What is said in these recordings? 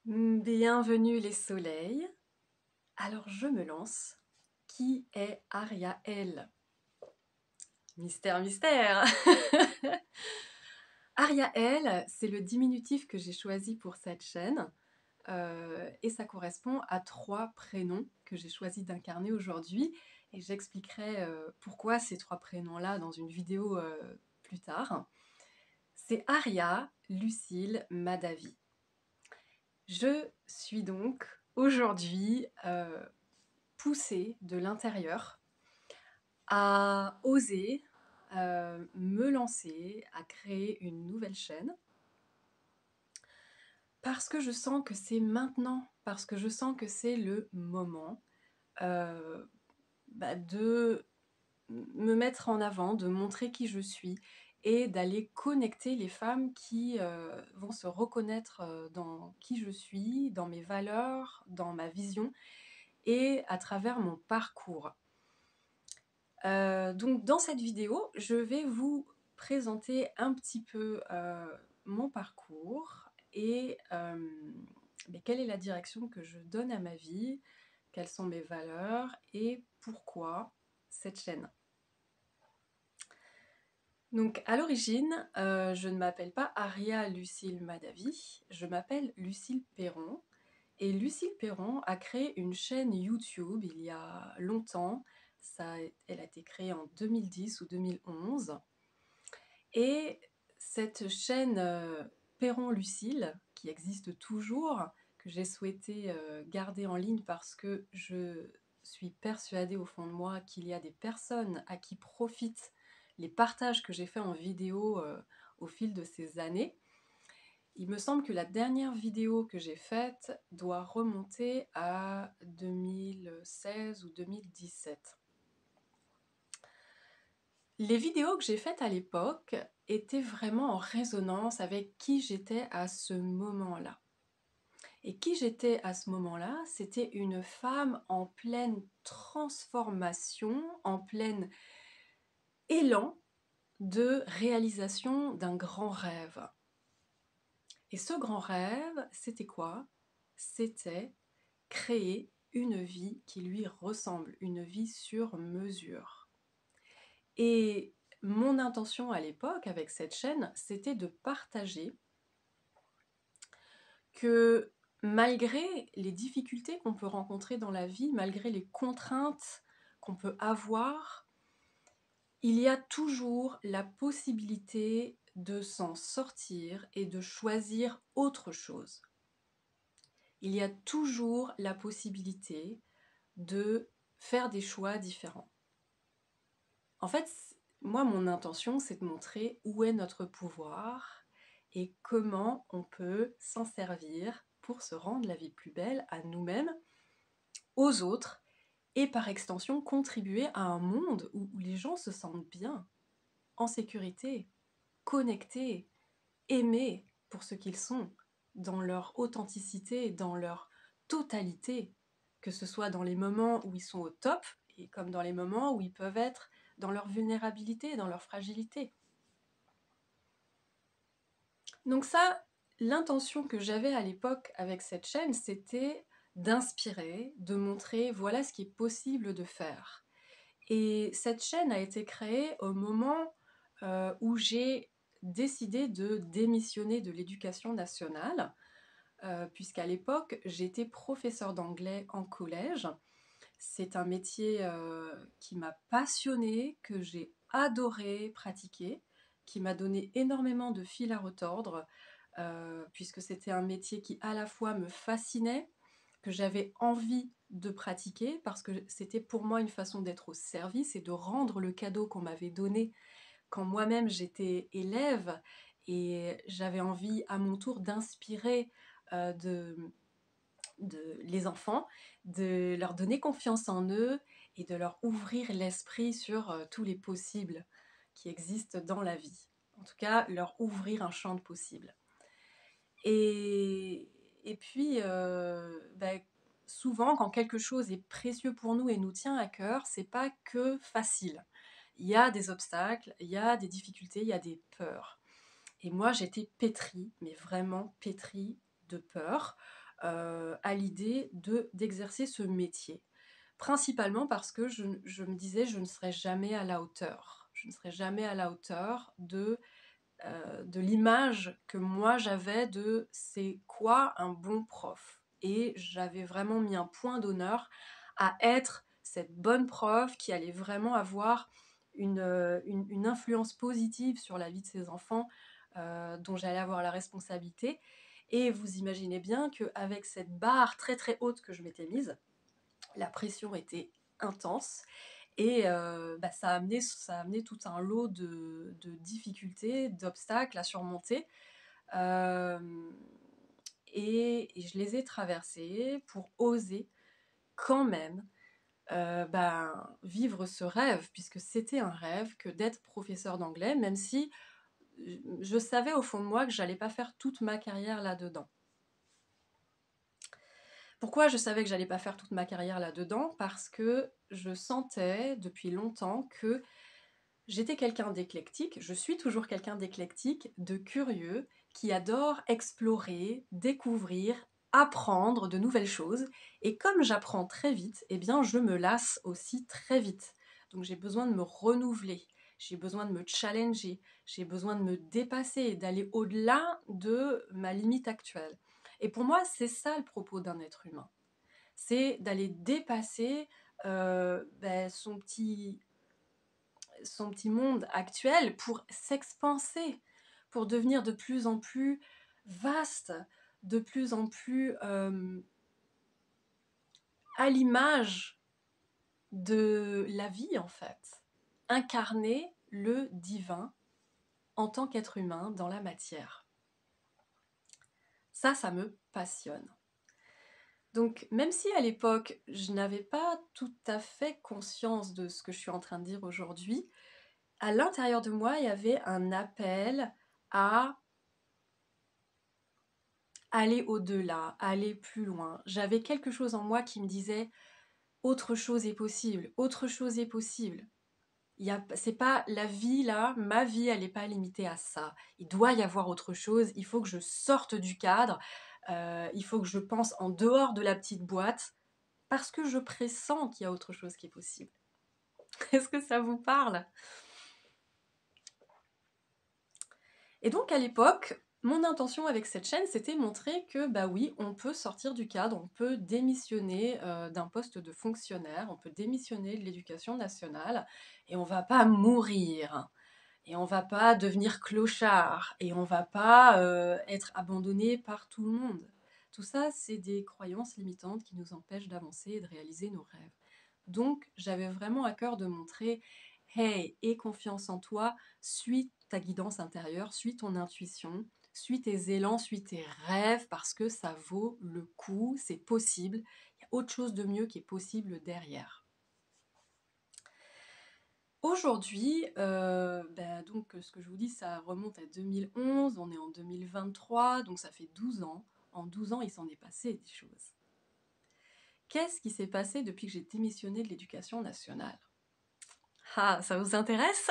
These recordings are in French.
Bienvenue les soleils. Alors je me lance. Qui est Ariaël? Mystère, mystère. Ariaël, c'est le diminutif que j'ai choisi pour cette chaîne. Et ça correspond à 3 prénoms que j'ai choisi d'incarner aujourd'hui. Et j'expliquerai pourquoi ces 3 prénoms-là dans une vidéo plus tard. C'est Aria, Lucille, Madavi. Je suis donc aujourd'hui poussée de l'intérieur à oser me lancer, à créer une nouvelle chaîne, parce que je sens que c'est maintenant, parce que je sens que c'est le moment euh, de me mettre en avant, de montrer qui je suis et d'aller connecter les femmes qui vont se reconnaître dans qui je suis, dans mes valeurs, dans ma vision et à travers mon parcours. Donc dans cette vidéo, je vais vous présenter un petit peu mon parcours et quelle est la direction que je donne à ma vie, quelles sont mes valeurs et pourquoi cette chaîne. Donc à l'origine, je ne m'appelle pas Aria Lucille Madavi, je m'appelle Lucille Perron. Et Lucille Perron a créé une chaîne YouTube il y a longtemps. Elle a été créée en 2010 ou 2011. Et cette chaîne Perron-Lucille, qui existe toujours, que j'ai souhaité garder en ligne parce que je suis persuadée au fond de moi qu'il y a des personnes à qui profitent les partages que j'ai faits en vidéo au fil de ces années. Il me semble que la dernière vidéo que j'ai faite doit remonter à 2016 ou 2017. Les vidéos que j'ai faites à l'époque étaient vraiment en résonance avec qui j'étais à ce moment-là. Et qui j'étais à ce moment-là, c'était une femme en pleine transformation, en plein élan de réalisation d'un grand rêve. Et ce grand rêve, c'était quoi? C'était créer une vie qui lui ressemble, une vie sur mesure. Et mon intention à l'époque avec cette chaîne, c'était de partager que malgré les difficultés qu'on peut rencontrer dans la vie, malgré les contraintes qu'on peut avoir, il y a toujours la possibilité de s'en sortir et de choisir autre chose. Il y a toujours la possibilité de faire des choix différents. En fait, moi, mon intention, c'est de montrer où est notre pouvoir et comment on peut s'en servir pour se rendre la vie plus belle à nous-mêmes, aux autres, et par extension contribuer à un monde où les gens se sentent bien, en sécurité, connectés, aimés pour ce qu'ils sont, dans leur authenticité, dans leur totalité, que ce soit dans les moments où ils sont au top, et comme dans les moments où ils peuvent être dans leur vulnérabilité, dans leur fragilité. Donc ça, l'intention que j'avais à l'époque avec cette chaîne, c'était d'inspirer, de montrer voilà ce qui est possible de faire. Et cette chaîne a été créée au moment où j'ai décidé de démissionner de l'éducation nationale, puisqu'à l'époque, j'étais professeure d'anglais en collège. C'est un métier qui m'a passionnée, que j'ai adoré pratiquer, qui m'a donné énormément de fil à retordre, puisque c'était un métier qui à la fois me fascinait, que j'avais envie de pratiquer, parce que c'était pour moi une façon d'être au service et de rendre le cadeau qu'on m'avait donné quand moi-même j'étais élève, et j'avais envie à mon tour d'inspirer de les enfants, de leur donner confiance en eux et de leur ouvrir l'esprit sur tous les possibles qui existent dans la vie. En tout cas, leur ouvrir un champ de possibles. Et puis, souvent, quand quelque chose est précieux pour nous et nous tient à cœur, c'est pas que facile. Il y a des obstacles, il y a des difficultés, il y a des peurs. Et moi, j'étais pétrie, mais vraiment pétrie de peur. à l'idée d'exercer ce métier. Principalement parce que je me disais: «Je ne serai jamais à la hauteur». Je ne serai jamais à la hauteur de l'image que moi j'avais de c'est quoi un bon prof. Et j'avais vraiment mis un point d'honneur à être cette bonne prof qui allait vraiment avoir une influence positive sur la vie de ses enfants, dont j'allais avoir la responsabilité. Et vous imaginez bien qu'avec cette barre très très haute que je m'étais mise, la pression était intense et bah, ça a amené tout un lot de difficultés, d'obstacles à surmonter. Hem et je les ai traversés pour oser quand même, ben, vivre ce rêve, puisque c'était un rêve que d'être professeur d'anglais, même si je savais au fond de moi que j'allais pas faire toute ma carrière là-dedans. Pourquoi je savais que j'allais pas faire toute ma carrière là-dedans? Parce que je sentais depuis longtemps que j'étais quelqu'un d'éclectique, je suis toujours quelqu'un d'éclectique, de curieux, qui adore explorer, découvrir, apprendre de nouvelles choses. Et comme j'apprends très vite, eh bien je me lasse aussi très vite. Donc j'ai besoin de me renouveler, j'ai besoin de me challenger, j'ai besoin de me dépasser, d'aller au-delà de ma limite actuelle. Et pour moi, c'est ça le propos d'un être humain. C'est d'aller dépasser ben, son petit monde actuel pour s'expanser, pour devenir de plus en plus vaste, de plus en plus à l'image de la vie en fait. Incarner le divin en tant qu'être humain dans la matière. Ça me passionne. Donc même si à l'époque je n'avais pas tout à fait conscience de ce que je suis en train de dire aujourd'hui, à l'intérieur de moi il y avait un appel à aller au-delà, aller plus loin. J'avais quelque chose en moi qui me disait autre chose est possible, autre chose est possible. C'est pas la vie là, ma vie elle n'est pas limitée à ça. Il doit y avoir autre chose, il faut que je sorte du cadre, il faut que je pense en dehors de la petite boîte parce que je pressens qu'il y a autre chose qui est possible. Est-ce que ça vous parle? Et donc à l'époque, mon intention avec cette chaîne, c'était montrer que bah oui, on peut sortir du cadre, on peut démissionner d'un poste de fonctionnaire, on peut démissionner de l'éducation nationale et on va pas mourir. Et on va pas devenir clochard. Et on va pas être abandonné par tout le monde. Tout ça, c'est des croyances limitantes qui nous empêchent d'avancer et de réaliser nos rêves. Donc, j'avais vraiment à cœur de montrer, hey, aie confiance en toi, suis ta guidance intérieure, suis ton intuition, suis tes élans, suis tes rêves, parce que ça vaut le coup, c'est possible. Il y a autre chose de mieux qui est possible derrière. Aujourd'hui, bah, donc ce que je vous dis, ça remonte à 2011, on est en 2023, donc ça fait 12 ans. En 12 ans, il s'en est passé des choses. Qu'est-ce qui s'est passé depuis que j'ai démissionné de l'éducation nationale? Ah, ça vous intéresse?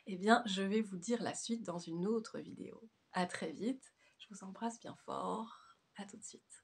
Eh bien, je vais vous dire la suite dans une autre vidéo. À très vite, je vous embrasse bien fort, à tout de suite.